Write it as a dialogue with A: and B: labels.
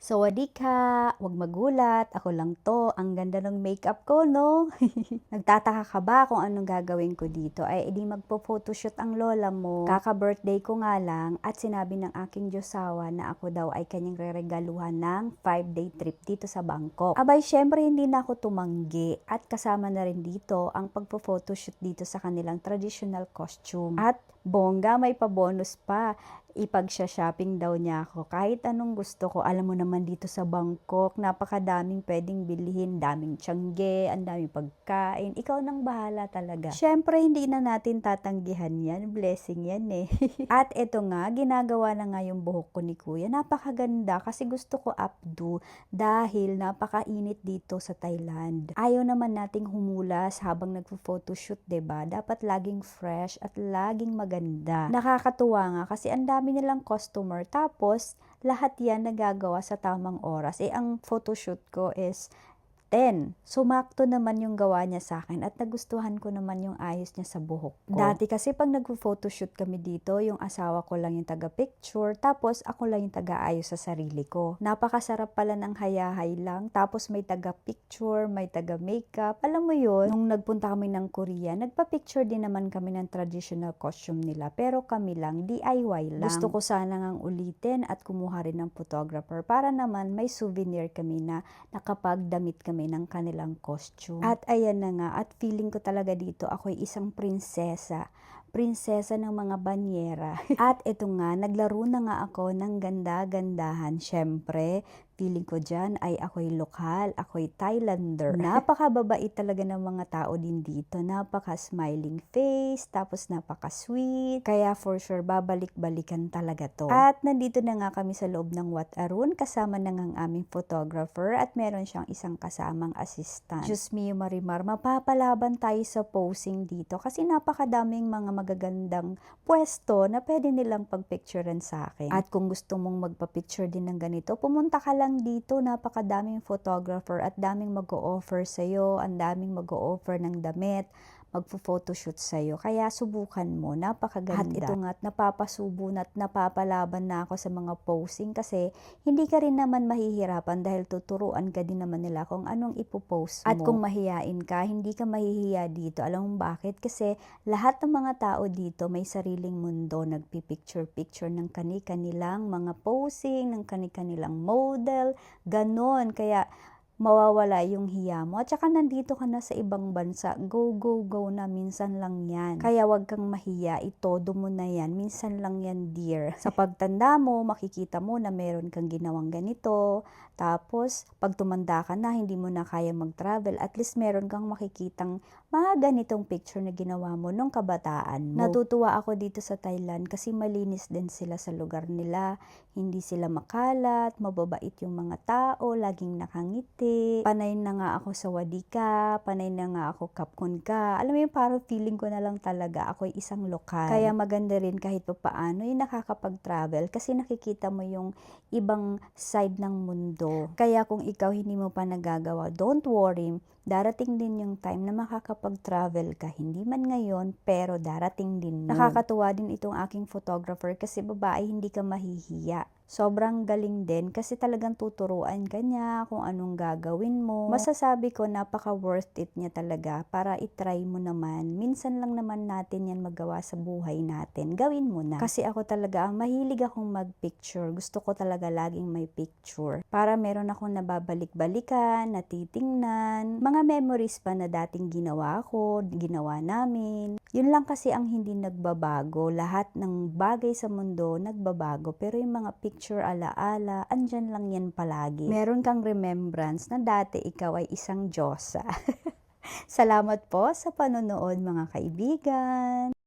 A: Sawadika, wag magulat, ako lang to. Ang ganda ng makeup ko, no? Nagtataka ka ba kung anong gagawin ko dito? Ay, edi magpo-photoshoot ang lola mo. Kaka-birthday ko nga lang at sinabi ng aking Diyosawa na ako daw ay kanyang reregaluhan ng 5-day trip dito sa Bangkok. Abay, syempre hindi na ako tumanggi at kasama na rin dito ang pagpo-photoshoot dito sa kanilang traditional costume. At bongga, may pa-bonus pa. Ipag-shopping daw niya ako. Kahit anong gusto ko, alam mo naman dito sa Bangkok, napakadaming pwedeng bilhin, daming tiyangge, ang daming pagkain. Ikaw nang bahala talaga. Syempre, hindi na natin tatanggihan yan. Blessing yan eh. At eto nga, ginagawa na nga yung buhok ko ni Kuya. Napakaganda kasi gusto ko updo dahil napakainit dito sa Thailand. Ayaw naman nating humulas habang nagpo-photoshoot, 'di ba? Dapat laging fresh at laging maganda. Nakakatuwa nga kasi ang dami nilang customer tapos lahat yan nagagawa sa tamang oras. Ang photoshoot ko is 10. Sumakto naman yung gawa niya sa akin at nagustuhan ko naman yung ayos niya sa buhok ko. Dati kasi pag nagpo-photoshoot kami dito, yung asawa ko lang yung taga-picture, tapos ako lang yung taga-ayos sa sarili ko. Napakasarap pala ng hayahay lang, tapos may taga-picture, may taga-makeup. Alam mo yun, nung nagpunta kami ng Korea, nagpa-picture din naman kami ng traditional costume nila, pero kami lang, DIY lang. Gusto ko sana ngang ulitin at kumuha rin ng photographer para naman may souvenir kami na nakapagdamit kami ng kanilang costume. At ayan na nga, at feeling ko talaga dito ako'y isang prinsesa ng mga banyera. At ito nga, naglaro na nga ako ng ganda-gandahan. Syempre, feeling ko dyan ay ako'y lokal, ako'y Thailander. Napakababait talaga ng mga tao din dito. Napaka-smiling face, tapos napaka-sweet. Kaya for sure, babalik-balikan talaga to. At nandito na nga kami sa loob ng Wat Arun, kasama na nga ang aming photographer at meron siyang isang kasamang assistant. Diyos mio Marimar, mapapalaban tayo sa posing dito kasi napakadaming mga magagandang pwesto na pwede nilang pagpicturean sa akin. At kung gusto mong magpa-picture din ng ganito, pumunta ka lang dito, napakadaming photographer at daming mag-o-offer sa'yo, ang daming mag-o-offer ng damit, magpo-photoshoot sa'yo. Kaya subukan mo, napakaganda. At ito nga, napapasubo na at napapalaban na ako sa mga posing kasi hindi ka rin naman mahihirapan dahil tuturuan ka din naman nila kung anong ipopost mo. At kung mahiyain ka, hindi ka mahihiya dito. Alam mo bakit? Kasi lahat ng mga tao dito may sariling mundo, nagpipicture-picture ng kani-kanilang mga posing, ng kani-kanilang model, ganon. Kaya mawawala yung hiya mo. At saka nandito ka na sa ibang bansa, go, go, go na, minsan lang yan. Kaya wag kang mahiya, itodo mo na yan, minsan lang yan dear. Sa pagtanda mo, makikita mo na meron kang ginawang ganito, tapos pag tumanda ka na, hindi mo na kaya mag-travel, at least meron kang makikitang mga ganitong picture na ginawa mo nung kabataan mo. Natutuwa ako dito sa Thailand kasi malinis din sila sa lugar nila, hindi sila makalat, mababait yung mga tao, laging nakangiti. Panay na nga ako sa Wadika, panay na nga ako Kapkon ka. Alam mo yung parang feeling ko na lang talaga ako'y isang lokal. Kaya maganda rin kahit pa paano yung nakakapag-travel kasi nakikita mo yung ibang side ng mundo. Kaya kung ikaw hindi mo pa nagagawa, don't worry. Darating din yung time na makakapag-travel ka. Hindi man ngayon, pero darating din yun. Nakakatuwa din itong aking photographer kasi babae, hindi ka mahihiya. Sobrang galing din kasi talagang tuturuan ka niya kung anong gagawin mo. Masasabi ko napaka worth it niya talaga para itry mo naman. Minsan lang naman natin yan magawa sa buhay natin. Gawin mo na. Kasi ako talaga, mahilig akong mag-picture. Gusto ko talaga laging may picture. Para meron akong nababalik-balikan, natitingnan. Mga memories pa na dating ginawa ko, ginawa namin. Yun lang kasi ang hindi nagbabago. Lahat ng bagay sa mundo nagbabago. Pero yung mga picture alaala, andyan lang yan palagi. Meron kang remembrance na dati ikaw ay isang Diyosa. Salamat po sa panonood mga kaibigan.